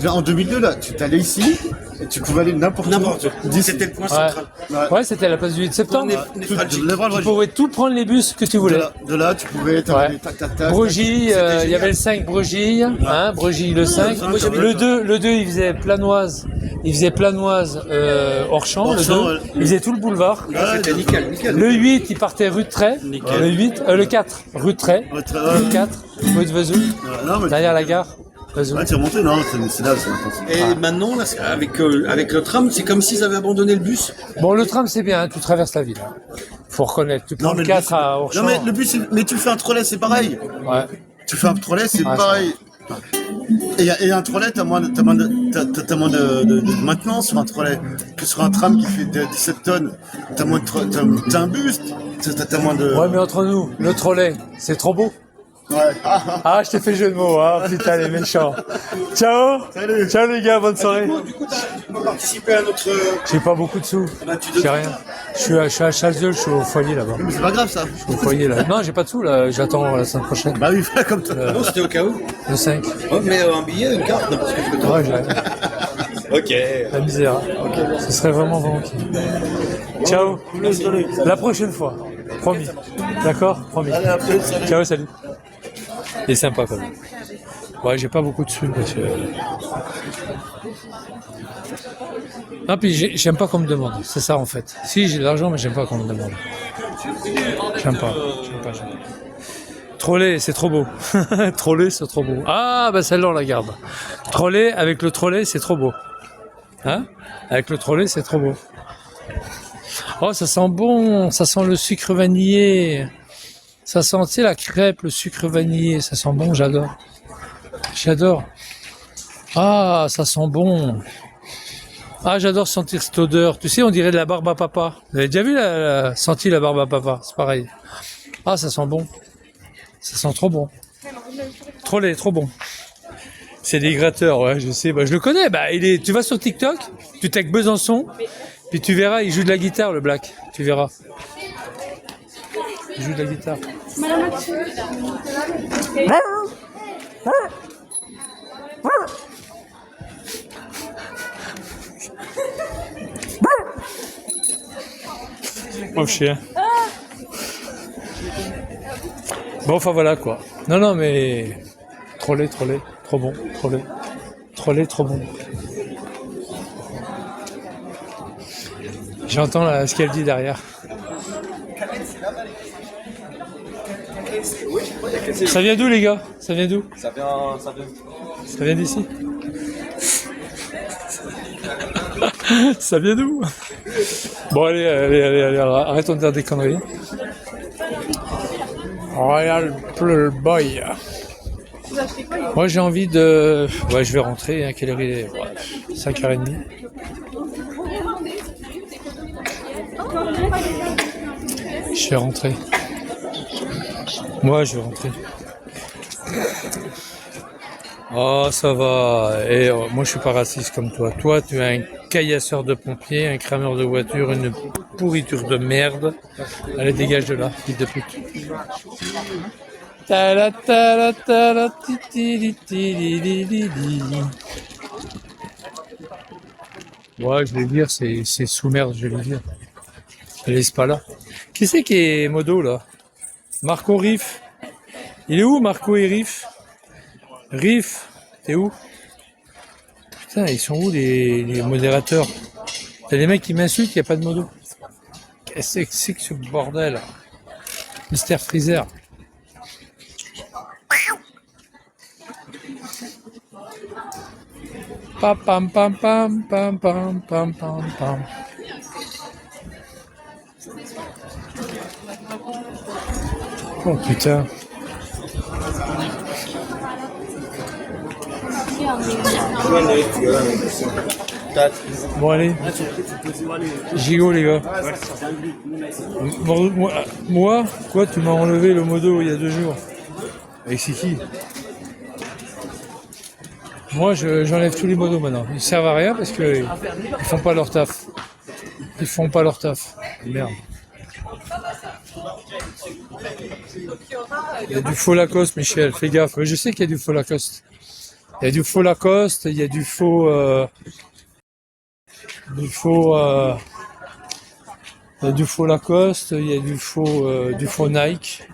En 2002, là, tu allais ici, et tu pouvais aller n'importe où. C'était le point central. Ouais, c'était la place du 8 septembre. Tu pouvais tout prendre les bus que tu voulais. De là, tu pouvais, t'avais des tac. Brugy, il y avait le 5 Brugy, hein, Brugy le 5. Le 2, il faisait Planoise. Il faisait Planoise, Orchamps, le 2. Il faisait tout le boulevard. C'était nickel. Le 8, il partait rue de Tray. Le 4, rue de Tray. Le 4, rue de Vesoul. Derrière la gare. Ouais, tu es remonté, non, c'est là, c'est maintenant. Et maintenant, là, avec le tram, c'est comme s'ils avaient abandonné le bus. Bon, le tram, c'est bien, hein, tu traverses la ville. Hein. Faut reconnaître. Tu prends le 4 à Orchamps. Non, mais le bus, mais tu fais un trolley, c'est pareil. Ouais. Tu fais un trolley, c'est pareil. Et un trolley, t'as moins de maintenance sur un trolley que sur un tram qui fait 17 tonnes. T'as un bus, t'as moins de... Ouais, mais entre nous, le trolley, c'est trop beau. Ouais. Ah, je t'ai fait le jeu de mots, hein. Putain, les méchants. Ciao. Salut. Ciao les gars, bonne soirée. Du coup, tu peux participer à notre... J'ai pas beaucoup de sous. J'ai rien. Je suis à Chalzeul, je suis au foyer là-bas. Mais c'est pas grave, ça. Je suis au foyer là. Non, j'ai pas de sous là, j'attends la semaine prochaine. Bah oui, comme toi. Non, c'était au cas où. Le 5. Oh, mais un billet, une carte, n'importe ce que tu veux. Ouais, j'ai rien. Ok. La misère. Ce serait vraiment volontiers. Ciao. La prochaine fois. Promis. D'accord? Promis. Ciao, salut. Il est sympa quand même. Ouais, j'ai pas beaucoup de sous parce que... Non, puis j'aime pas qu'on me demande. C'est ça en fait. Si, j'ai de l'argent, mais j'aime pas qu'on me demande. J'aime pas. Trolley, c'est trop beau. Trolley, c'est trop beau. Ah, bah celle-là, on la garde. Trolley, avec le trolley, c'est trop beau. Hein? Avec le trolley, c'est trop beau. Oh, ça sent bon. Ça sent le sucre vanillé. Ça sent, tu sais, la crêpe, le sucre vanillé. Ça sent bon, j'adore. J'adore. Ah, ça sent bon. Ah, j'adore sentir cette odeur. Tu sais, on dirait de la barbe à papa. Vous avez déjà vu senti la barbe à papa? C'est pareil. Ah, ça sent bon. Ça sent trop bon. Trop laid, trop bon. C'est des gratteurs, ouais, je sais. Bah, je le connais. Bah, tu vas sur TikTok, tu tags Besançon, puis tu verras, il joue de la guitare, le Black. Tu verras. Il joue de la guitare. Oh chien. Bon, enfin voilà quoi. Non, mais trop laid, trop bon, trop bon. J'entends ce qu'elle dit derrière. Ça vient d'où les gars? Ça vient d'où? Ça vient d'ici. Ça vient d'où? Bon allez, arrêtons de dire des conneries. Royal Plur Boy. Moi j'ai envie de... Ouais, je vais rentrer, hein, quelle heure il est? 5h30. Je vais rentrer. Moi je vais rentrer. Oh, ça va. Et moi, je suis pas raciste comme toi. Toi, tu es un caillasseur de pompiers, un crameur de voiture, une pourriture de merde. Allez, dégage de là, fils de pute. Ouais, je vais dire, c'est sous merde, je vais dire. Je laisse pas là. Qui c'est qui est modo là? Marco Riff. Il est où Marco et Riff? Riff, t'es où? Putain, ils sont où les modérateurs? T'as des mecs qui m'insultent, il n'y a pas de modo. Qu'est-ce que c'est que ce bordel? Mister Freezer. Pam pam pam pam pam pam pam pam pam. Oh putain. Bon allez, gigot les gars. Moi, quoi, tu m'as enlevé le modo il y a 2 jours. Et c'est qui? Moi j'enlève tous les modos maintenant. Ils servent à rien parce que ils font pas leur taf. Merde. Il y a du faux Lacoste, Michel, fais gaffe. Je sais qu'il y a du faux Lacoste. Il y a du faux Lacoste, il y a du faux, il y a du faux Lacoste, il y a du faux Nike,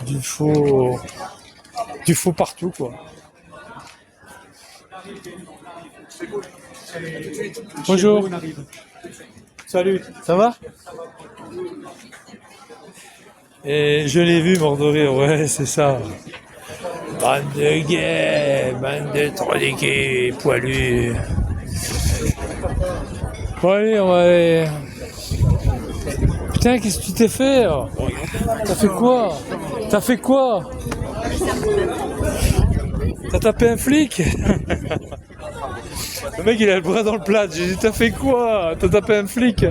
du faux partout, quoi. Bonjour. Salut. Ça va? Et je l'ai vu mort de rire, ouais, c'est ça. Bande de gays, bande de troniqués, poilus. Bon allez, on va aller. Putain, qu'est-ce que tu t'es fait? T'as fait quoi? T'as fait quoi? T'as tapé un flic? Le mec il a le bras dans le plat. J'ai dit t'as fait quoi? T'as tapé un flic?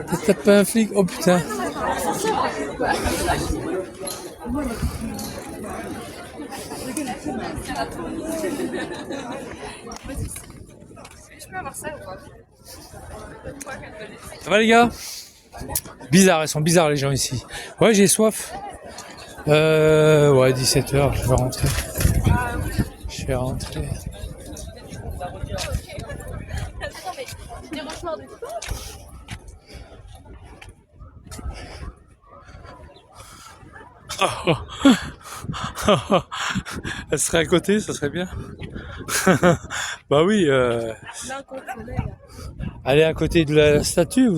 T'as tapé un flic? Oh putain. Je peux avoir ça ou pas? Ça va les gars? Bizarre, ils sont bizarres les gens ici. Ouais, j'ai soif. Ouais, 17h, je vais rentrer. Je vais rentrer. Elle serait à côté, ça serait bien. Bah oui, elle est à côté de la statue.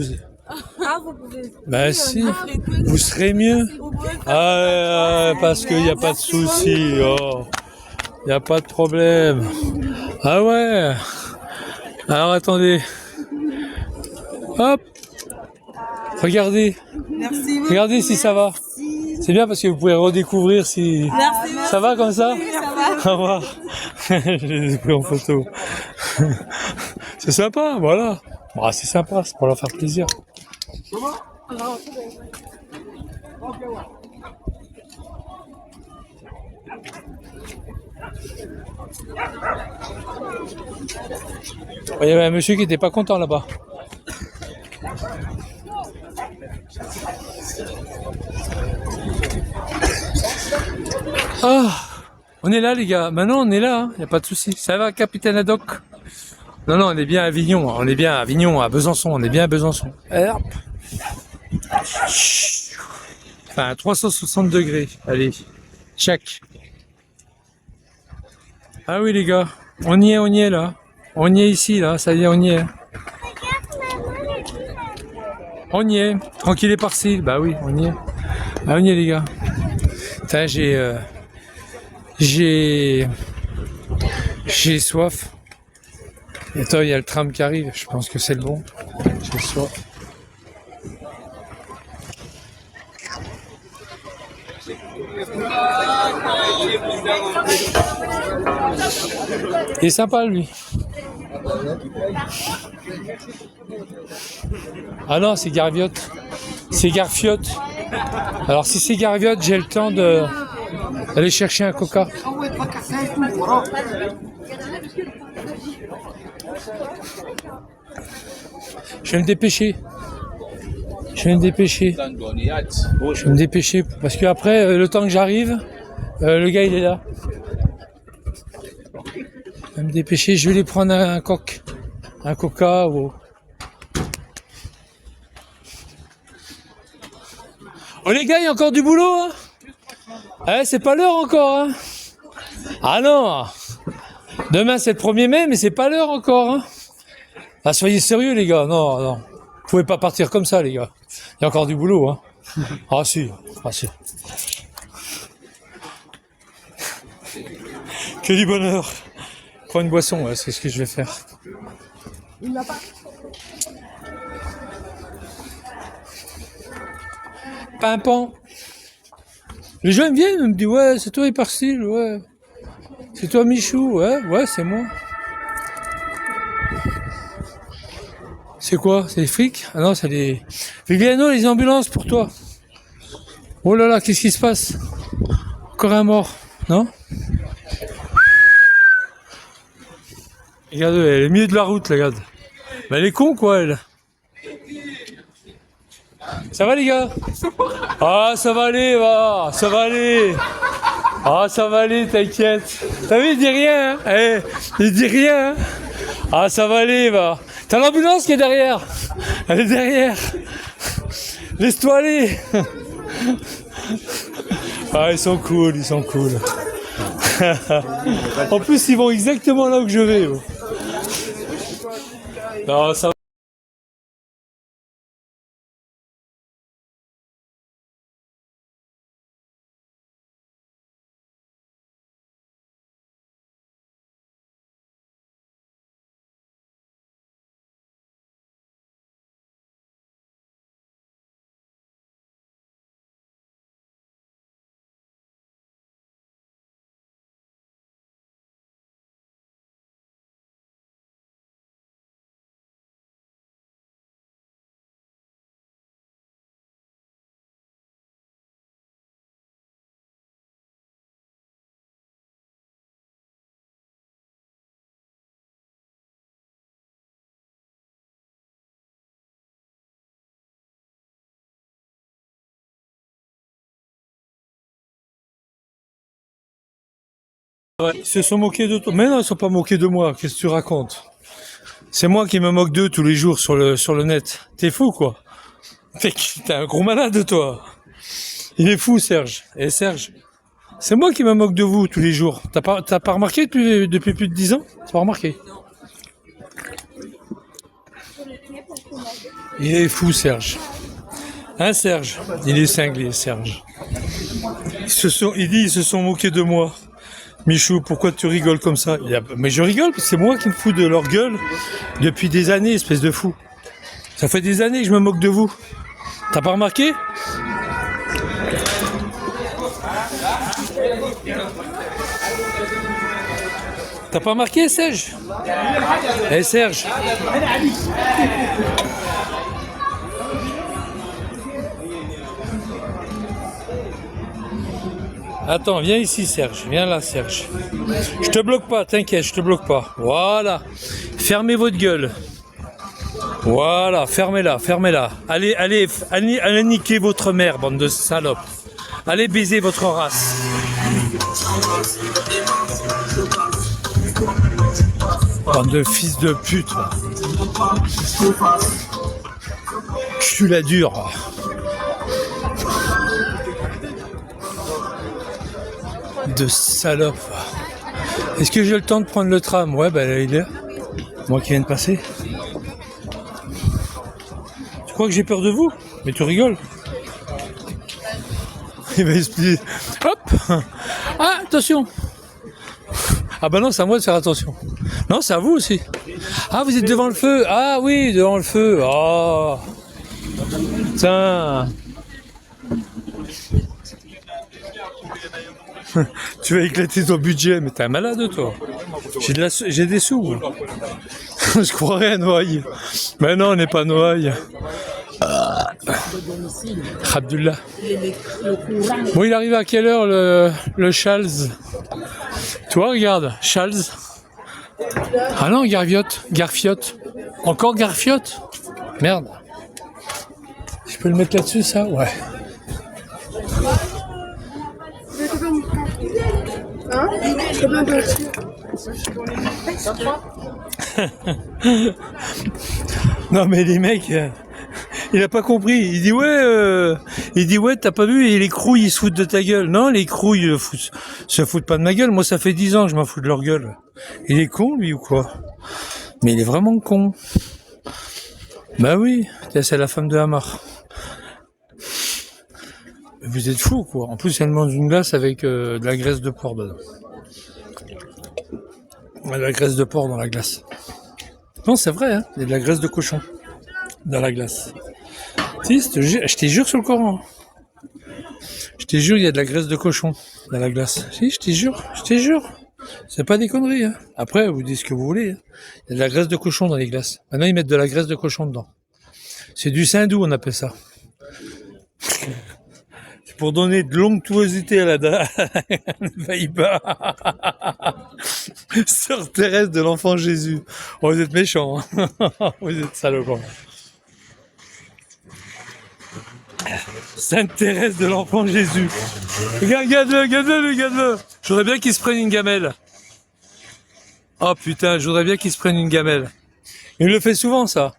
Ah, vous pouvez. Bah si, vous serez mieux. Ah, parce qu'il n'y a pas de souci. Oh. Il n'y a pas de problème. Ah ouais. Alors attendez. Hop. Regardez. Merci. Regardez si ça va. C'est bien parce que vous pouvez redécouvrir si... Merci. Ça va comme ça? Oui, ça va. Au revoir. Je les ai pris en photo. C'est sympa, voilà. Bah, c'est sympa, c'est pour leur faire plaisir. Il y avait un monsieur qui n'était pas content là-bas. Ah, on est là les gars. Maintenant on est là, il n'y a pas de souci. Ça va, capitaine Haddock? Non, non, on est bien à Avignon. On est bien à Avignon, à Besançon. On est bien à Besançon. Hop. Enfin, 360 degrés. Allez, check. Ah oui les gars, on y est là. On y est ici là, ça y est, on y est. On y est. Tranquille et parti. Bah oui, on y est. Ah, on y est les gars. Putain, j'ai soif. Et attends, il y a le tram qui arrive. Je pense que c'est le bon. J'ai soif. Il est sympa lui. Ah non, c'est Garviotte. C'est Garfiotte. Alors si c'est Garviotte, j'ai le temps d'aller chercher un coca. Je vais me dépêcher. Je vais me dépêcher parce que après, le temps que j'arrive, le gars il est là. Je vais me dépêcher. Je vais lui prendre un coca ou. Oh les gars, il y a encore du boulot, hein? Eh, c'est pas l'heure encore, hein? Ah non! Demain c'est le 1er mai, mais c'est pas l'heure encore, hein? Ah, soyez sérieux les gars, non, non. Vous pouvez pas partir comme ça les gars. Il y a encore du boulot, hein? Ah si, ah si. Que du bonheur. Prends une boisson, ouais, c'est ce que je vais faire. Il n'a pas. Pimpant. Les gens viennent, ils me disent ouais, c'est toi Hyperstyle, ouais. C'est toi Michou, ouais, ouais, c'est moi. C'est quoi? C'est les flics? Ah non, c'est les... Viviano, les ambulances pour toi. Oh là là, qu'est-ce qui se passe? Encore un mort, non? Regarde, elle est au milieu de la route, regarde. Mais elle est con, quoi, elle. Ça va, les gars? Ah, ça va aller, va. Ça va aller. Ah, ça va aller, t'inquiète. T'as vu, il dit rien, hein. Eh, il dit rien, hein. Ah, ça va aller, va. T'as l'ambulance qui est derrière. Elle est derrière. Laisse-toi aller. Ah, ils sont cool, ils sont cool. En plus, ils vont exactement là où je vais. Oh. Non, ça va. Ouais, ils se sont moqués de toi. Mais non, ils sont pas moqués de moi. Qu'est-ce que tu racontes? C'est moi qui me moque d'eux tous les jours sur le net. T'es fou, quoi. T'es un gros malade, toi. Il est fou, Serge. Et Serge, c'est moi qui me moque de vous tous les jours. T'as pas remarqué depuis plus de 10 ans? T'as pas remarqué? Il est fou, Serge. Hein, Serge? Il est cinglé, Serge. Ils se sont moqués de moi. Michou, pourquoi tu rigoles comme ça? Mais je rigole, parce que c'est moi qui me fous de leur gueule depuis des années, espèce de fou. Ça fait des années que je me moque de vous. T'as pas remarqué? T'as pas remarqué, Serge? Eh, Serge. Attends, viens ici, Serge. Viens là, Serge. Je te bloque pas, t'inquiète, je te bloque pas. Voilà. Fermez votre gueule. Voilà, fermez-la, fermez-la. Allez niquer votre mère, bande de salopes. Allez baiser votre race. Bande de fils de pute. Je suis la dure. De salope. Est-ce que j'ai le temps de prendre le tram? Ouais, bah il est là. Moi qui viens de passer. Tu crois que j'ai peur de vous? Mais tu rigoles. Il va expliquer. Hop! Ah, attention! Ah bah non, c'est à moi de faire attention. Non, c'est à vous aussi. Ah, vous êtes devant le feu. Ah oui, devant le feu. Oh. Tiens. Tu vas éclater ton budget, mais t'es un malade, toi. J'ai des sous. Moi. Je croirais à Noailles. Mais non, on n'est pas Noailles. Abdullah. Bon, il arrive à quelle heure le Charles? Tu vois, regarde, Charles. Ah non, Garfiotte. Encore Garfiotte? Merde. Je peux le mettre là-dessus, ça? Ouais. Non mais les mecs, il a pas compris. Il dit ouais, t'as pas vu, et les crouilles ils se foutent de ta gueule. Non, les crouilles se foutent pas de ma gueule. Moi ça fait 10 ans que je m'en fous de leur gueule. Il est con lui ou quoi? Mais il est vraiment con. Bah oui, c'est la femme de Hamar. Vous êtes fous quoi. En plus elle mange une glace avec de la graisse de porc dedans. De la graisse de porc dans la glace. Non, c'est vrai, hein, il y a de la graisse de cochon dans la glace. Si, je te jure sur le Coran. Je te jure, il y a de la graisse de cochon dans la glace. Si, je te jure. C'est pas des conneries. Hein. Après, vous dites ce que vous voulez. Hein. Il y a de la graisse de cochon dans les glaces. Maintenant, ils mettent de la graisse de cochon dedans. C'est du saindoux, on appelle ça. C'est pour donner de l'onctuosité à la vaïba. Sœur Thérèse de l'Enfant Jésus. Oh, vous êtes méchants. Hein. Vous êtes salopants. Sainte Thérèse de l'Enfant Jésus. Regarde-le. Je voudrais bien qu'il se prenne une gamelle. Oh putain, je voudrais bien qu'il se prenne une gamelle. Il le fait souvent, ça.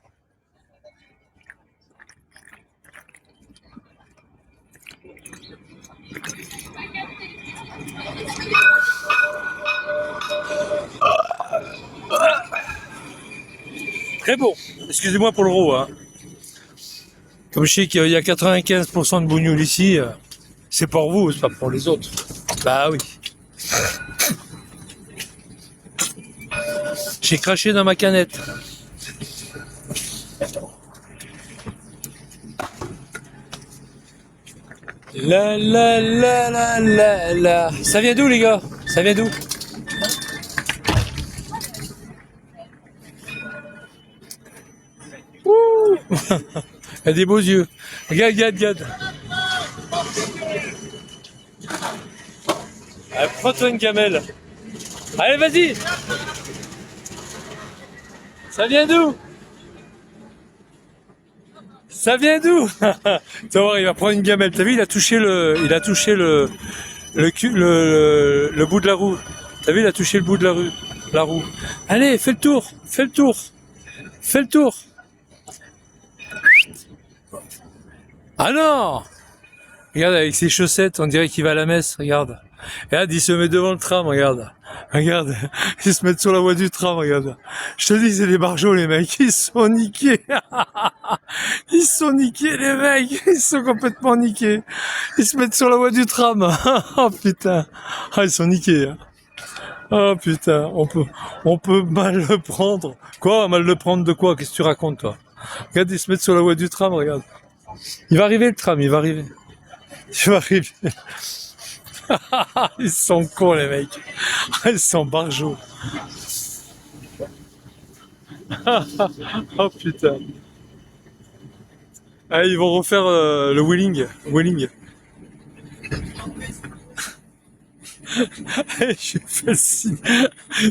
Très bon. Excusez-moi pour le roux. Hein. Comme je sais qu'il y a 95% de bougnoul ici, c'est pour vous, c'est pas pour les autres. Bah oui. J'ai craché dans ma canette. La. Ça vient d'où, les gars? Ça vient d'où? Ouh. Elle a des beaux yeux. Regarde. Allez, prends-toi une gamelle. Allez, vas-y. Ça vient d'où? Tu vas voir, il va prendre une gamelle. T'as vu, il a touché le bout de la roue. T'as vu, il a touché le bout de la roue. Allez, fais le tour. Ah non! Regarde, avec ses chaussettes, on dirait qu'il va à la messe, regarde. Regarde, il se met devant le tram, regarde. Ils se mettent sur la voie du tram, regarde. Je te dis, c'est des barjots, les mecs, ils sont niqués. Ils sont niqués, les mecs, ils sont complètement niqués. Ils se mettent sur la voie du tram. Oh putain. Ah, ils sont niqués. Hein. Oh putain, on peut mal le prendre. Quoi, mal le prendre de quoi? Qu'est-ce que tu racontes, toi? Regarde, ils se mettent sur la voie du tram, regarde. Il va arriver le tram, il va arriver. Ils sont cons, les mecs. Ils sont barjots. Oh putain. Ah, ils vont refaire le wheeling.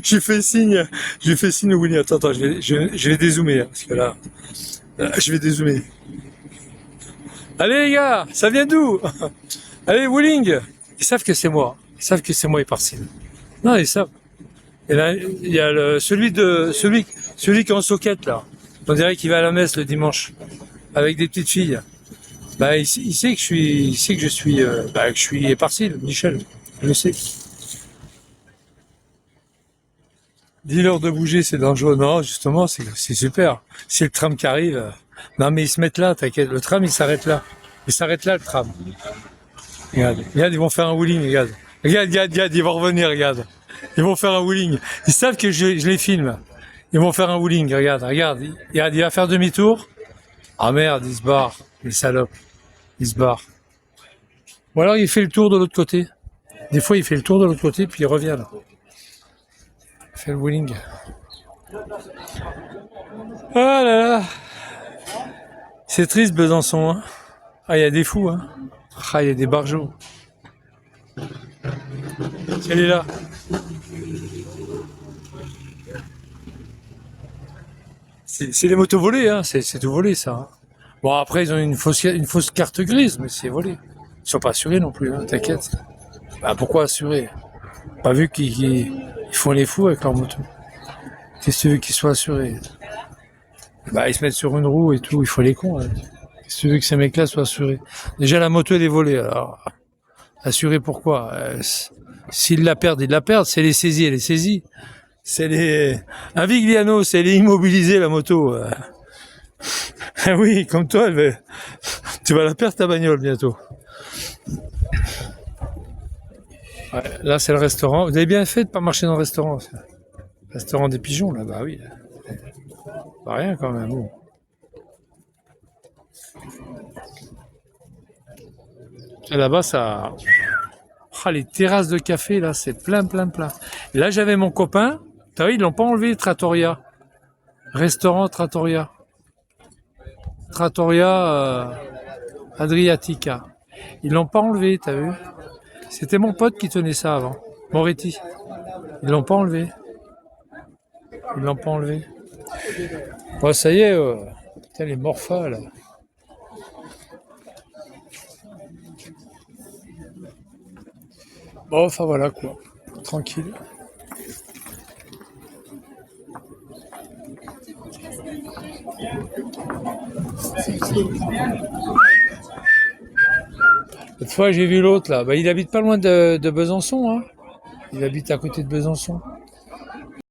Je fais signe au wheeling. Attends, je vais dézoomer, hein, parce que là, je vais dézoomer. Allez les gars, ça vient d'où? Allez, wheeling. Ils savent que c'est moi. Ils savent que c'est moi, Parcine. Non, ils savent. Et là, il y a celui qui est en soquette, là. On dirait qu'il va à la messe le dimanche. Avec des petites filles. Bah, il sait que je suis Parcine, Michel. Je le sais. Dis-leur de bouger, c'est dangereux. Non, justement, c'est super. C'est le tram qui arrive. Non, mais ils se mettent là, t'inquiète. Le tram, il s'arrête là. Il s'arrête là, le tram. Regarde, ils vont faire un wheeling, regarde. Regarde, ils vont revenir, regarde. Ils vont faire un wheeling. Ils savent que je les filme. Ils vont faire un wheeling, regarde. Il va faire demi-tour. Ah merde, il se barre. Les salopes. Il se barre. Ou alors il fait le tour de l'autre côté. Des fois, il fait le tour de l'autre côté, puis il revient là. Il fait le wheeling. Ah là là. C'est triste, Besançon. Hein. Ah, il y a des fous. Hein. Ah, il y a des barjots. Elle est là. C'est les motos volées, hein. C'est tout volé, ça. Hein. Bon, après, ils ont une fausse carte grise, mais c'est volé. Ils sont pas assurés non plus, hein, t'inquiète. Bah, pourquoi assurer? Pas vu qu'ils font les fous avec leur moto. Qu'est-ce que tu veux qu'ils soient assurés? Bah, ils se mettent sur une roue et tout, il faut les cons. Hein. Qu'est-ce que tu veux que ces mecs-là soient assurés? Déjà, la moto, elle est volée, alors. Assuré pourquoi? S'ils la perdent, ils la perdent. Si elle est saisie, elle est saisie. Un Vigliano, c'est elle est immobilisée, la moto. Oui, comme toi, tu vas la perdre, ta bagnole, bientôt. Ouais, là, c'est le restaurant. Vous avez bien fait de pas marcher dans le restaurant. Ça. Restaurant des pigeons, là, bah oui. Pas rien, quand même. Bon. Et là-bas, ça... Ah, les terrasses de café, là, c'est plein. Et là, j'avais mon copain. T'as vu, ils l'ont pas enlevé, Trattoria. Restaurant Trattoria. Trattoria Adriatica. Ils l'ont pas enlevé, t'as vu. C'était mon pote qui tenait ça avant. Moretti. Ils l'ont pas enlevé. Ils l'ont pas enlevé. Bon, ça y est, putain, les morphas, là. Bon, enfin voilà, quoi. Tranquille. L'autre fois, j'ai vu l'autre, là. Bah, il habite pas loin de Besançon, hein. Il habite à côté de Besançon.